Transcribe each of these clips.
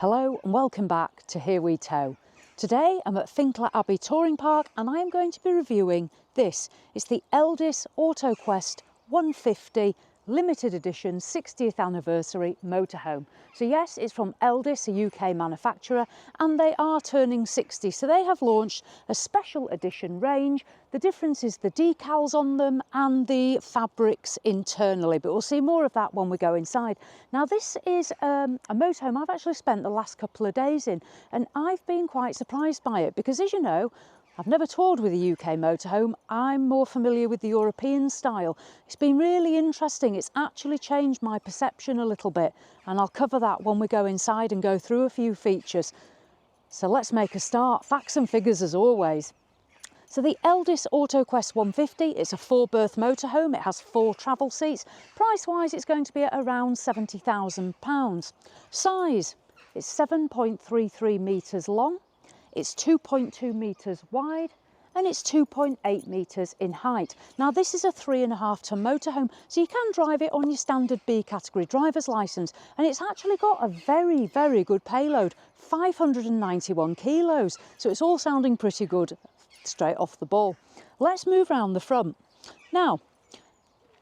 Hello and welcome back to Here We Tow. Today I'm at Finkler Abbey Touring Park and I am going to be reviewing this. It's the Elddis Autoquest 150 Limited Edition 60th Anniversary Motorhome. So yes, it's from Elddis, a UK manufacturer, and they are turning 60. So they have launched a special edition range. The difference is the decals on them and the fabrics internally, but we'll see more of that when we go inside. Now this is a motorhome I've actually spent the last couple of days in, and I've been quite surprised by it because, as you know, I've never toured with a UK motorhome. I'm more familiar with the European style. It's been really interesting. It's actually changed my perception a little bit, and I'll cover that when we go inside and go through a few features. So let's make a start. Facts and figures as always. So the Elddis Autoquest 150, it's a 4-berth motorhome. It has 4 travel seats. Price-wise, it's going to be at around £70,000. Size, it's 7.33 metres long. It's 2.2 metres wide and it's 2.8 metres in height. Now this is a 3.5 tonne motorhome, so you can drive it on your standard B category driver's licence, and it's actually got a very, very good payload, 591 kilos. So it's all sounding pretty good straight off the ball. Let's move around the front. Now,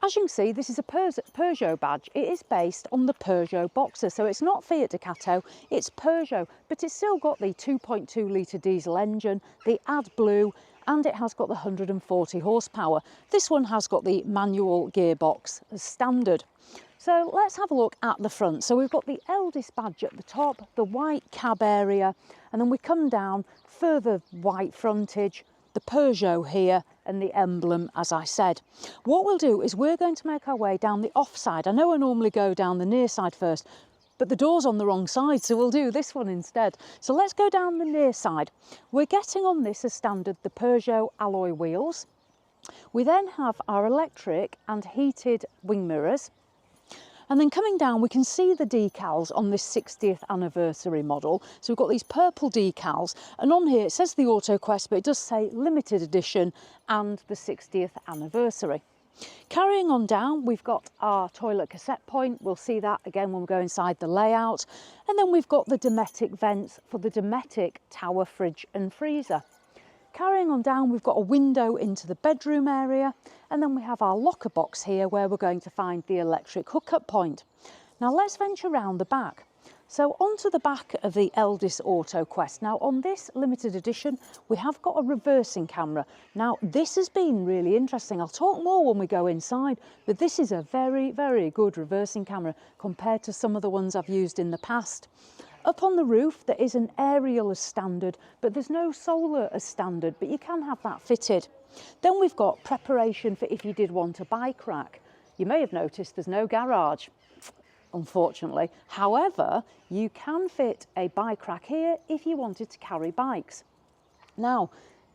as you can see, this is a Peugeot badge. It is based on the Peugeot Boxer, so it's not Fiat Ducato, it's Peugeot, but it's still got the 2.2 litre diesel engine, the AdBlue, and it has got the 140 horsepower. This one has got the manual gearbox as standard. So let's have a look at the front. So we've got the Elddis badge at the top, the white cab area, and then we come down, further white frontage, the Peugeot here and the emblem, as I said. What we'll do is we're going to make our way down the off side. I know I normally go down the near side first, but the door's on the wrong side, so we'll do this one instead. So let's go down the near side. We're getting on this as standard the Peugeot alloy wheels. We then have our electric and heated wing mirrors. And then coming down, we can see the decals on this 60th anniversary model. So we've got these purple decals, and on here it says the Autoquest, but it does say limited edition and the 60th anniversary. Carrying on down, we've got our toilet cassette point. We'll see that again when we go inside the layout. And then we've got the Dometic vents for the Dometic tower fridge and freezer. Carrying on down, we've got a window into the bedroom area, and then we have our locker box here where we're going to find the electric hookup point. Now let's venture around the back. So onto the back of the Elddis Autoquest. Now on this limited edition, we have got a reversing camera. Now this has been really interesting. I'll talk more when we go inside, but this is a very, very good reversing camera compared to some of the ones I've used in the past. Up on the roof, there is an aerial as standard, but there's no solar as standard, but you can have that fitted. Then we've got preparation for if you did want a bike rack. You may have noticed there's no garage, unfortunately. However, you can fit a bike rack here if you wanted to carry bikes. Now,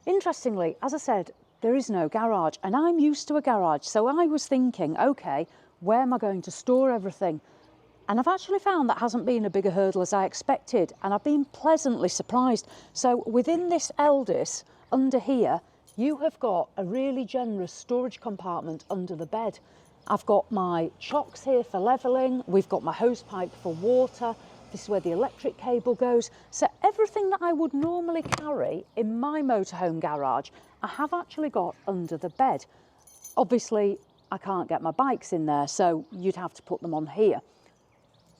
interestingly, as I said, there is no garage, and I'm used to a garage, so I was thinking, okay, where am I going to store everything? And I've actually found that hasn't been a bigger hurdle as I expected, and I've been pleasantly surprised. So within this Elddis, under here, you have got a really generous storage compartment under the bed. I've got my chocks here for levelling, we've got my hose pipe for water, this is where the electric cable goes. So everything that I would normally carry in my motorhome garage, I have actually got under the bed. Obviously, I can't get my bikes in there, so you'd have to put them on here.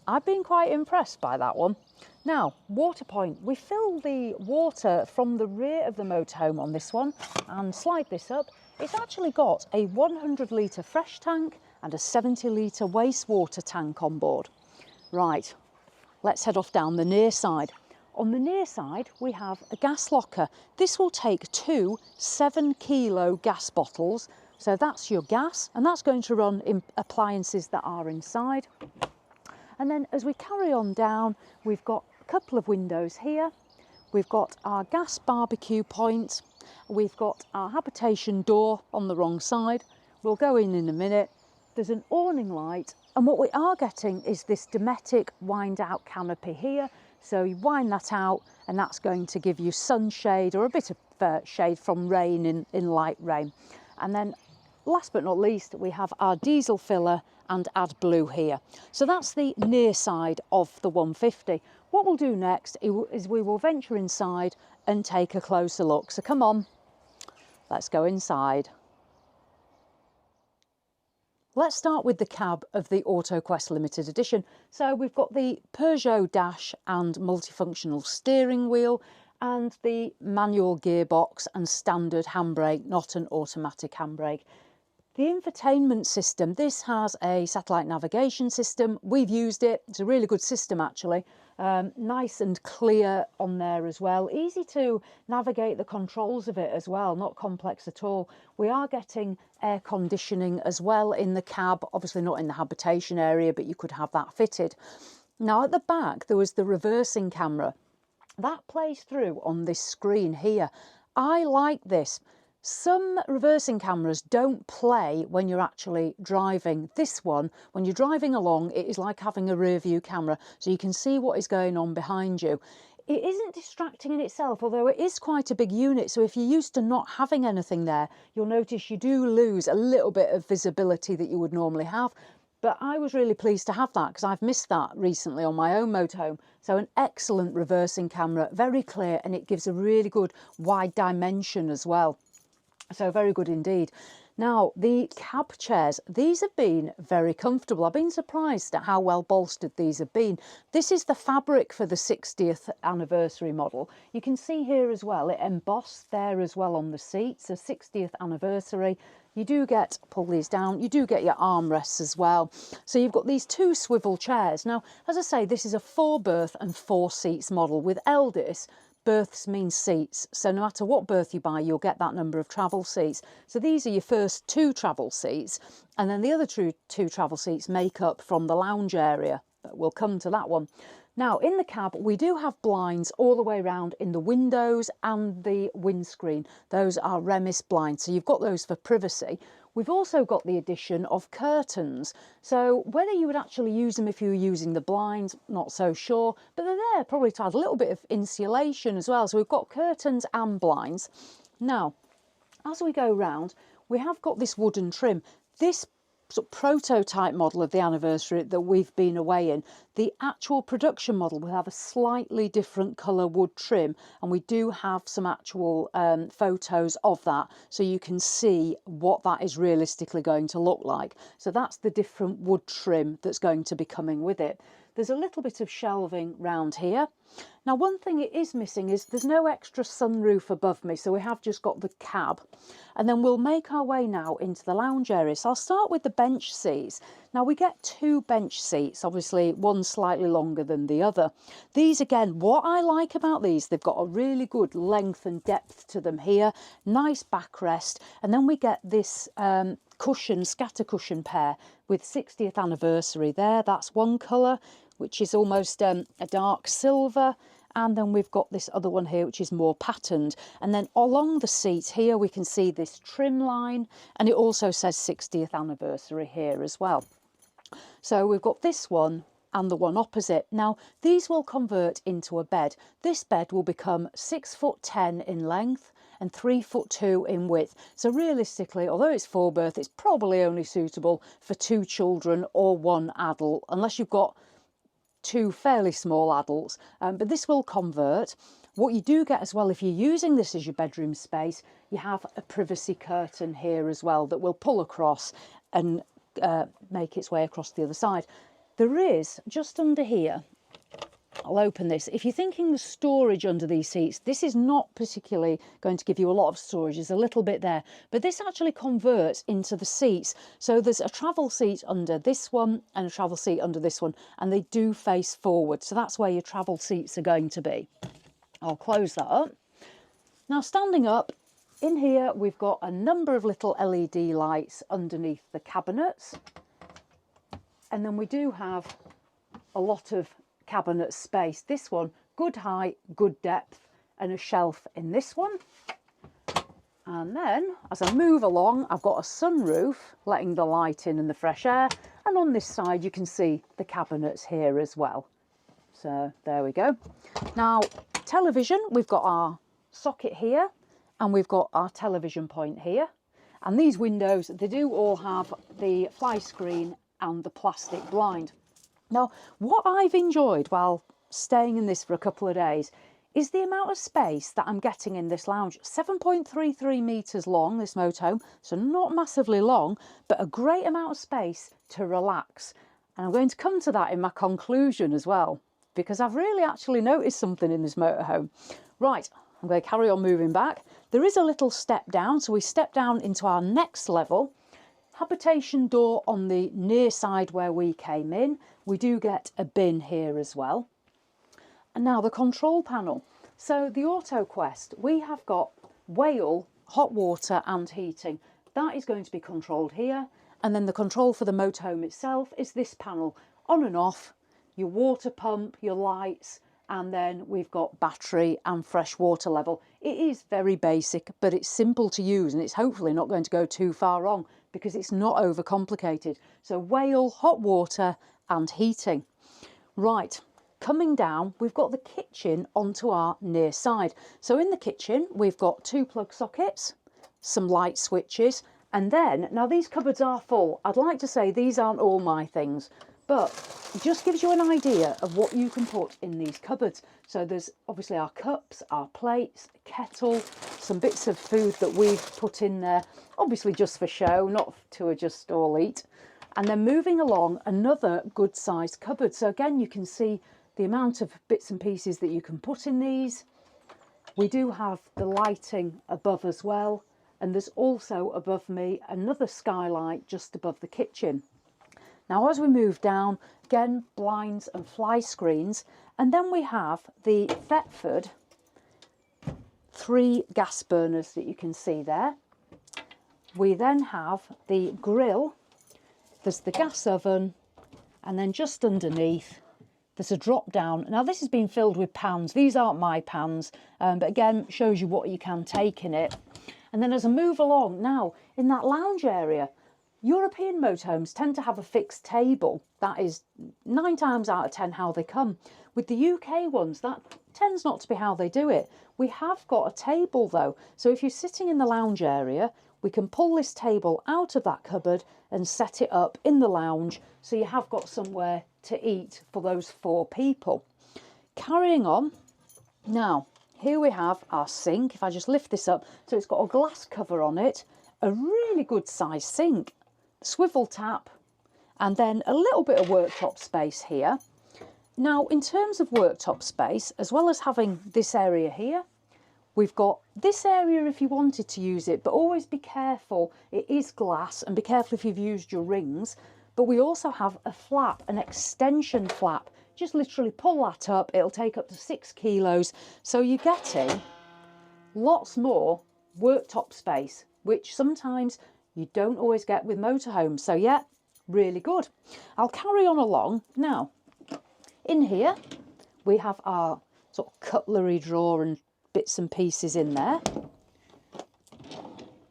I've been quite impressed by that one. Now, water point. We fill the water from the rear of the motorhome on this one, and slide this up. It's actually got a 100 litre fresh tank and a 70 litre wastewater tank on board. Right, let's head off down the near side. On the near side, we have a gas locker. This will take 2 7-kilo gas bottles. So that's your gas, and that's going to run in appliances that are inside. And then as we carry on down, we've got a couple of windows here. We've got our gas barbecue point. We've got our habitation door on the wrong side. We'll go in a minute. There's an awning light. And what we are getting is this Dometic wind out canopy here. So you wind that out and that's going to give you sunshade or a bit of shade from rain in light rain. And then last but not least, we have our diesel filler and AdBlue here. So that's the near side of the 150. What we'll do next is we will venture inside and take a closer look. So come on, let's go inside. Let's start with the cab of the Autoquest Limited Edition. So we've got the Peugeot dash and multifunctional steering wheel and the manual gearbox and standard handbrake, not an automatic handbrake. The infotainment system, this has a satellite navigation system. We've used it. It's a really good system actually. Nice and clear on there as well. Easy to navigate the controls of it as well, not complex at all. We are getting air conditioning as well in the cab, obviously not in the habitation area, but you could have that fitted. Now at the back there was the reversing camera. That plays through on this screen here. I like this. Some reversing cameras don't play when you're actually driving. This one, when you're driving along, it is like having a rear view camera, so you can see what is going on behind you. It isn't distracting in itself, although it is quite a big unit, so if you're used to not having anything there, you'll notice you do lose a little bit of visibility that you would normally have. But I was really pleased to have that because I've missed that recently on my own motorhome. So an excellent reversing camera, very clear, and it gives a really good wide dimension as well. So very good indeed. Now, the cab chairs, these have been very comfortable. I've been surprised at how well bolstered these have been. This is the fabric for the 60th anniversary model. You can see here as well, it embossed there as well on the seats, a 60th anniversary. You do get, pull these down, you do get your armrests as well. So you've got these two swivel chairs. Now, as I say, this is a 4-berth and 4 seats model. With Elldis, berths mean seats, so no matter what berth you buy, you'll get that number of travel seats. So these are your first 2 travel seats, and then the other 2 travel seats make up from the lounge area, but we'll come to that one. Now, in the cab, we do have blinds all the way around in the windows and the windscreen. Those are Remis blinds, so you've got those for privacy. We've also got the addition of curtains. So whether you would actually use them if you were using the blinds, not so sure, but they're there probably to add a little bit of insulation as well. So we've got curtains and blinds. Now, as we go round, we have got this wooden trim. This sort of prototype model of the anniversary that we've been away in, the actual production model will have a slightly different colour wood trim, and we do have some actual photos of that so you can see what that is realistically going to look like. So that's the different wood trim that's going to be coming with it. There's a little bit of shelving round here. Now, one thing it is missing is there's no extra sunroof above me, so we have just got the cab. And then we'll make our way now into the lounge area. So I'll start with the bench seats. Now, we get 2 bench seats, obviously one slightly longer than the other. These, again, what I like about these, they've got a really good length and depth to them here, nice backrest, and then we get this cushion, scatter cushion pair with 60th anniversary there. That's one colour, which is almost a dark silver, and then we've got this other one here which is more patterned, and then along the seat here we can see this trim line, and it also says 60th anniversary here as well. So we've got this one and the one opposite. Now, these will convert into a bed. This bed will become 6'10" in length and 3'2" in width. So realistically, although it's 4-berth, it's probably only suitable for 2 children or 1 adult, unless you've got 2 fairly small adults, but this will convert. What you do get as well, if you're using this as your bedroom space, you have a privacy curtain here as well that will pull across and make its way across the other side. There is, just under here, I'll open this. If you're thinking the storage under these seats, this is not particularly going to give you a lot of storage. There's a little bit there, but this actually converts into the seats. So there's a travel seat under this one and a travel seat under this one, and they do face forward. So that's where your travel seats are going to be. I'll close that up. Now, standing up, in here we've got a number of little LED lights underneath the cabinets. And then we do have a lot of cabinet space. This one, good height, good depth, and a shelf in this one. And then as I move along, I've got a sunroof letting the light in and the fresh air, and on this side you can see the cabinets here as well. So there we go. Now, television, we've got our socket here and we've got our television point here, And these windows, they do all have the fly screen and the plastic blind. Now, what I've enjoyed while staying in this for a couple of days is the amount of space that I'm getting in this lounge. 7.33 metres long, this motorhome, so not massively long, but a great amount of space to relax. And I'm going to come to that in my conclusion as well, because I've really actually noticed something in this motorhome. Right, I'm going to carry on moving back. There is a little step down, so we step down into our next level. Habitation door on the near side where we came in. We do get a bin here as well. And now the control panel. So the Autoquest, we have got Whale, hot water and heating. That is going to be controlled here. And then the control for the motorhome itself is this panel, on and off, your water pump, your lights, and then we've got battery and fresh water level. It is very basic, but it's simple to use, and it's hopefully not going to go too far wrong because it's not overcomplicated. So Whale, hot water and heating. Right. Coming down, we've got the kitchen onto our near side. So in the kitchen, we've got 2 plug sockets, some light switches, and then, now these cupboards are full. I'd like to say these aren't all my things, but it just gives you an idea of what you can put in these cupboards. So there's obviously our cups, our plates, kettle, some bits of food that we've put in there, obviously just for show, not to just all eat. And then moving along, another good sized cupboard. So again, you can see the amount of bits and pieces that you can put in these. We do have the lighting above as well. And there's also above me another skylight just above the kitchen. Now, as we move down, again, blinds and fly screens. And then we have the Thetford 3 gas burners that you can see there. We then have the grill. There's the gas oven. And then just underneath, there's a drop down. Now this has been filled with pans. These aren't my pans, but again, shows you what you can take in it. And then as I move along, now in that lounge area, European motorhomes tend to have a fixed table. That is 9 times out of 10 how they come. With the UK ones, that tends not to be how they do it. We have got a table though. So if you're sitting in the lounge area, we can pull this table out of that cupboard and set it up in the lounge. So you have got somewhere to eat for those 4 people. Carrying on, now here we have our sink. If I just lift this up, so it's got a glass cover on it, a really good sized sink, swivel tap, and then a little bit of worktop space here. Now in terms of worktop space, as well as having this area here, we've got this area if you wanted to use it, but always be careful, it is glass, and be careful if you've used your rings. But we also have a flap, an extension flap. Just literally pull that up, it'll take up to 6 kilos. So you're getting lots more worktop space, which sometimes you don't always get with motorhomes. So yeah, really good. I'll carry on along. Now, in here, we have our sort of cutlery drawer and bits and pieces in there.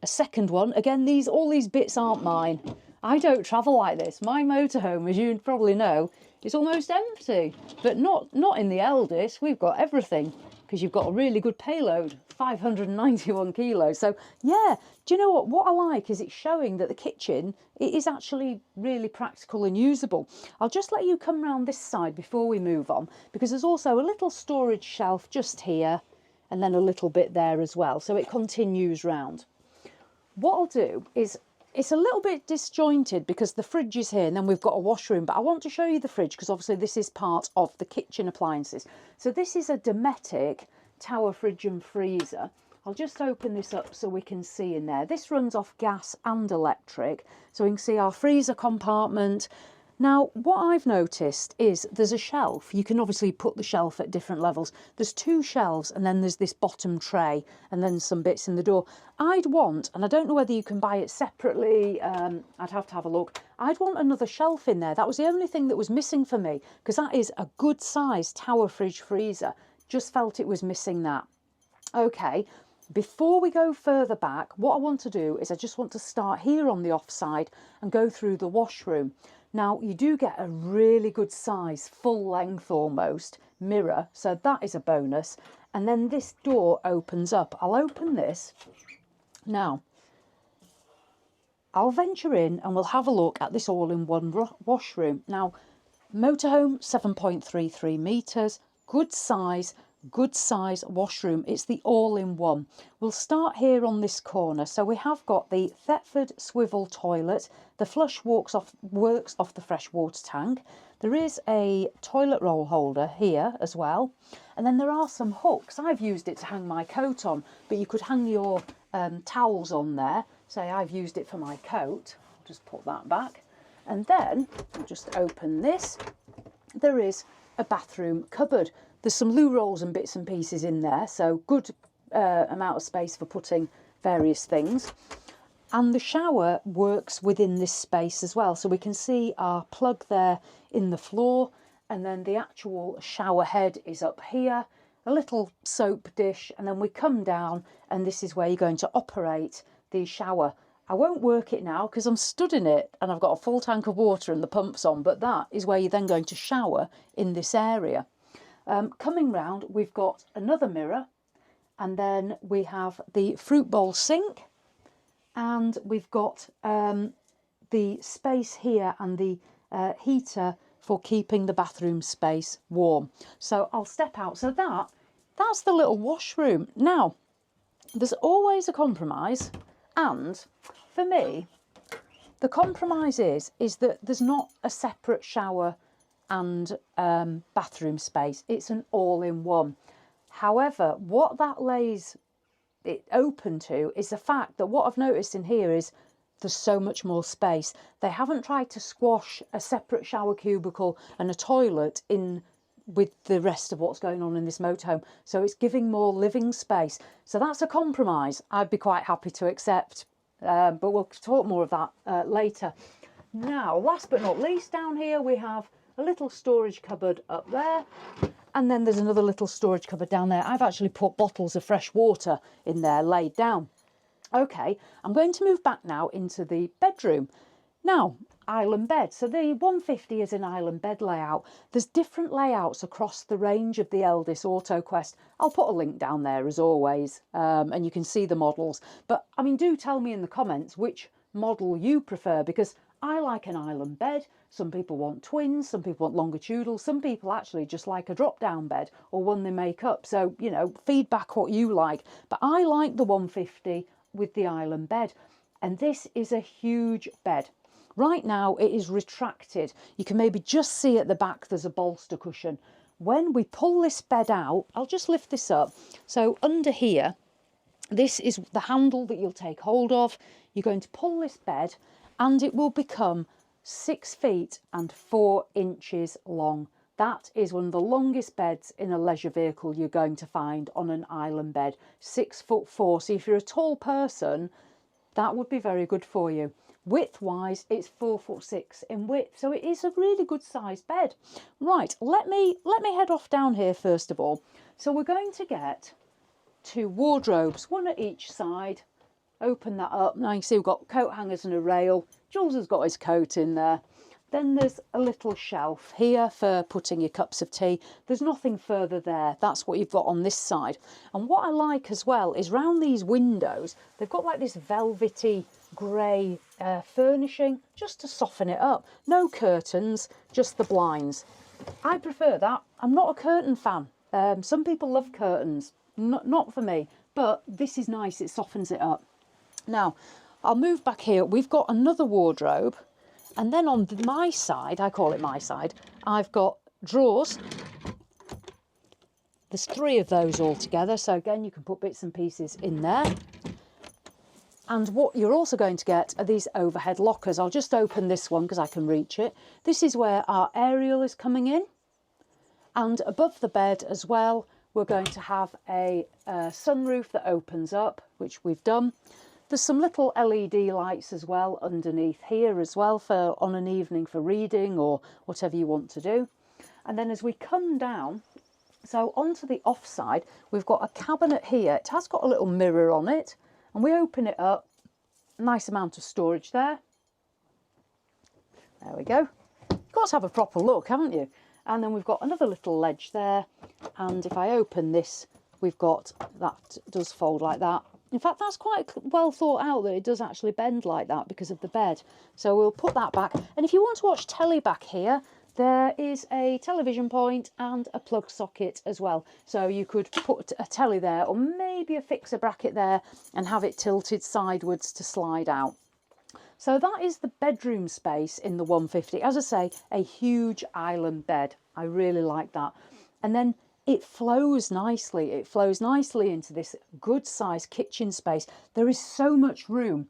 A second one, again, all these bits aren't mine. I don't travel like this. My motorhome, as you probably know, is almost empty, but not in the Elddis. We've got everything because you've got a really good payload, 591 kilos. So yeah, do you know what I like is it's showing that the kitchen, it is actually really practical and usable. I'll just let you come round this side before we move on, because there's also a little storage shelf just here and then a little bit there as well. So it continues round. What I'll do is, it's a little bit disjointed because the fridge is here and then we've got a washroom, but I want to show you the fridge because obviously this is part of the kitchen appliances. So this is a Dometic tower fridge and freezer. I'll just open this up so we can see in there. This runs off gas and electric, so we can see our freezer compartment. Now, what I've noticed is there's a shelf. You can obviously put the shelf at different levels. There's 2 shelves and then there's this bottom tray and then some bits in the door. I'd want, and I don't know whether you can buy it separately, I'd have to have a look. I'd want another shelf in there. That was the only thing that was missing for me, because that is a good size tower fridge freezer. Just felt it was missing that. Okay, before we go further back, what I want to do is I just want to start here on the offside and go through the washroom. Now, you do get a really good size, full length almost, mirror, so that is a bonus. And then this door opens up. I'll open this. Now, I'll venture in and we'll have a look at this all-in-one washroom. Now, Motorhome 7.33 metres, good size washroom. It's the all-in-one. We'll start here on this corner. So we have got the Thetford swivel toilet. The flush works off the freshwater tank. There is a toilet roll holder here as well. And then there are some hooks. I've used it to hang my coat on, but you could hang your towels on there. Say I've used it for my coat. I'll just put that back. And then I'll just open this. There is a bathroom cupboard. There's some loo rolls and bits and pieces in there, so good amount of space for putting various things. And the shower works within this space as well. So we can see our plug there in the floor, and then the actual shower head is up here, a little soap dish, and then we come down and this is where you're going to operate the shower. I won't work it now because I'm stood in it and I've got a full tank of water and the pump's on, but that is where you're then going to shower in this area. Coming round, we've got another mirror, and then we have the fruit bowl sink, and we've got the space here and the heater for keeping the bathroom space warm. So I'll step out. So that's the little washroom. Now, there's always a compromise, and for me, the compromise is that there's not a separate shower and bathroom space. It's an all-in-one. However, what that lays it open to is the fact that what I've noticed in here is there's so much more space. They haven't tried to squash a separate shower cubicle and a toilet in with the rest of what's going on in this motorhome. So it's giving more living space. So that's a compromise I'd be quite happy to accept. But we'll talk more of that later. Now, last but not least, down here we have a little storage cupboard up there, and then there's another little storage cupboard down there. I've actually put bottles of fresh water in there laid down. Okay, I'm going to move back now into the bedroom. Now, island bed. So the 150 is an island bed layout. There's different layouts across the range of the Elddis Autoquest. I'll put a link down there as always, and you can see the models. But I mean, do tell me in the comments which model you prefer, because I like an island bed. Some people want twins, some people want longitudinal, some people actually just like a drop-down bed or one they make up. So, you know, feedback what you like. But I like the 150 with the island bed. And this is a huge bed. Right now it is retracted. You can maybe just see at the back there's a bolster cushion. When we pull this bed out, I'll just lift this up. So under here, this is the handle that you'll take hold of. You're going to pull this bed and it will become 6 feet and 4 inches long. That is one of the longest beds in a leisure vehicle you're going to find on an island bed. 6'4". So if you're a tall person, that would be very good for you. Width-wise, it's 4'6" in width, so it is a really good sized bed. Right, let me head off down here first of all. So we're going to get 2 wardrobes, one at each side. Open that up. Now you can see we've got coat hangers and a rail. Jules has got his coat in there. Then there's a little shelf here for putting your cups of tea. There's nothing further there. That's what you've got on this side. And what I like as well is round these windows, they've got like this velvety grey furnishing just to soften it up. No curtains, just the blinds. I prefer that. I'm not a curtain fan. Some people love curtains. Not for me. But this is nice. It softens it up. Now, I'll move back here. We've got another wardrobe. And then on my side, I call it my side, I've got drawers. There's 3 of those all together. So again, you can put bits and pieces in there. And what you're also going to get are these overhead lockers. I'll just open this one because I can reach it. This is where our aerial is coming in. And above the bed as well, we're going to have a sunroof that opens up, which we've done. There's some little LED lights as well underneath here as well for on an evening for reading or whatever you want to do. And then as we come down, so onto the off side, we've got a cabinet here. It has got a little mirror on it, and we open it up. Nice amount of storage there. There we go. You've got to have a proper look, haven't you? And then we've got another little ledge there. And if I open this, we've got that does fold like that. In fact, that's quite well thought out that it does actually bend like that because of the bed. So we'll put that back. And if you want to watch telly back here, there is a television point and a plug socket as well. So you could put a telly there, or maybe a fixer bracket there, and have it tilted sideways to slide out. So that is the bedroom space in the 150. As I say, a huge island bed. I really like that. And then it flows nicely. It flows nicely into this good sized kitchen space. There is so much room.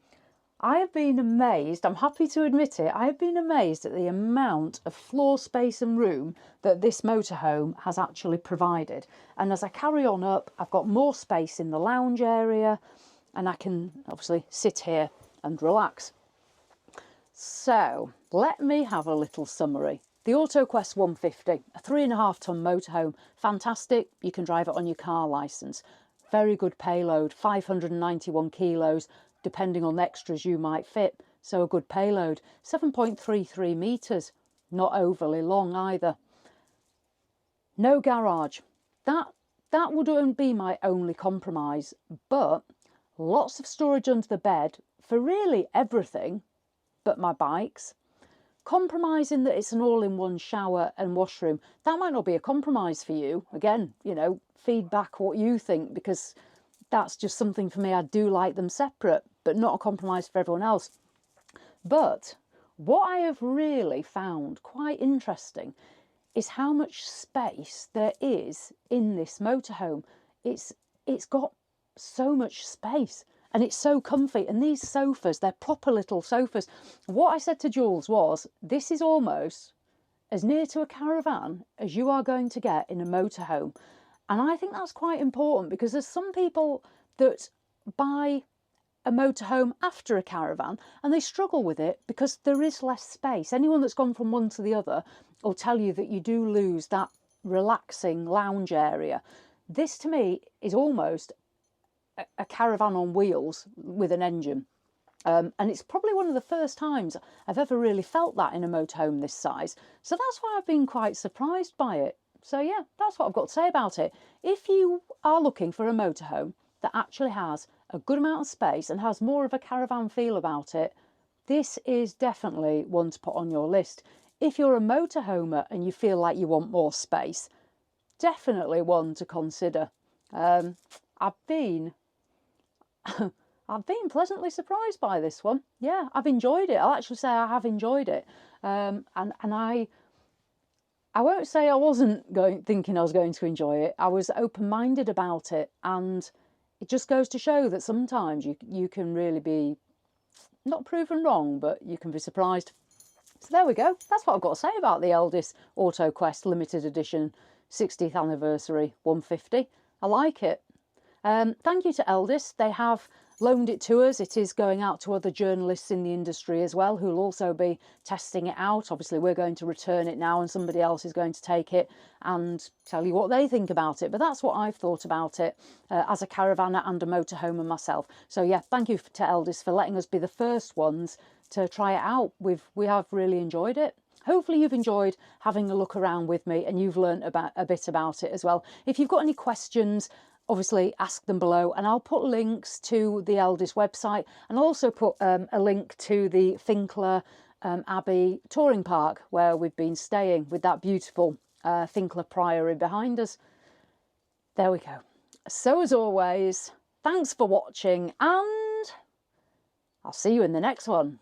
I have been amazed, I'm happy to admit it, I have been amazed at the amount of floor space and room that this motorhome has actually provided. And as I carry on up, I've got more space in the lounge area, and I can obviously sit here and relax. So let me have a little summary. The Autoquest 150, a 3.5 tonne motorhome, fantastic. You can drive it on your car licence. Very good payload, 591 kilos, depending on the extras you might fit. So a good payload. 7.33 metres, not overly long either. No garage. That would be my only compromise, but lots of storage under the bed for really everything but my bikes. Compromising that it's an all-in-one shower and washroom, that might not be a compromise for you. Again, you know, feedback what you think, because that's just something for me. I do like them separate, but not a compromise for everyone else. But what I have really found quite interesting is how much space there is in this motorhome. It's got so much space. And it's so comfy. And these sofas, they're proper little sofas. What I said to Jules was, this is almost as near to a caravan as you are going to get in a motorhome. And I think that's quite important, because there's some people that buy a motorhome after a caravan and they struggle with it because there is less space. Anyone that's gone from one to the other will tell you that you do lose that relaxing lounge area. This to me is almost a caravan on wheels with an engine. And it's probably one of the first times I've ever really felt that in a motorhome this size. So that's why I've been quite surprised by it. So yeah, that's what I've got to say about it. If you are looking for a motorhome that actually has a good amount of space and has more of a caravan feel about it, this is definitely one to put on your list. If you're a motorhomer and you feel like you want more space, definitely one to consider. I've been pleasantly surprised by this one. Yeah, I've enjoyed it. I'll actually say I have enjoyed it. And I won't say I wasn't thinking I was going to enjoy it. I was open-minded about it, and it just goes to show that sometimes you can really be not proven wrong, but you can be surprised. So there we go. That's what I've got to say about the Elddis Autoquest Limited Edition 60th Anniversary 150. I like it. Thank you to Elddis. They have loaned it to us. It is going out to other journalists in the industry as well, who will also be testing it out. Obviously, we're going to return it now and somebody else is going to take it and tell you what they think about it. But that's what I've thought about it as a caravanner and a motorhomer myself. So yeah, thank you to Elddis for letting us be the first ones to try it out. We have really enjoyed it. Hopefully you've enjoyed having a look around with me and you've learnt a bit about it as well. If you've got any questions, obviously ask them below, and I'll put links to the Elddis website, and I'll also put a link to the Finkler Abbey touring park where we've been staying with that beautiful Finkler Priory behind us. There we go. So as always, thanks for watching, and I'll see you in the next one.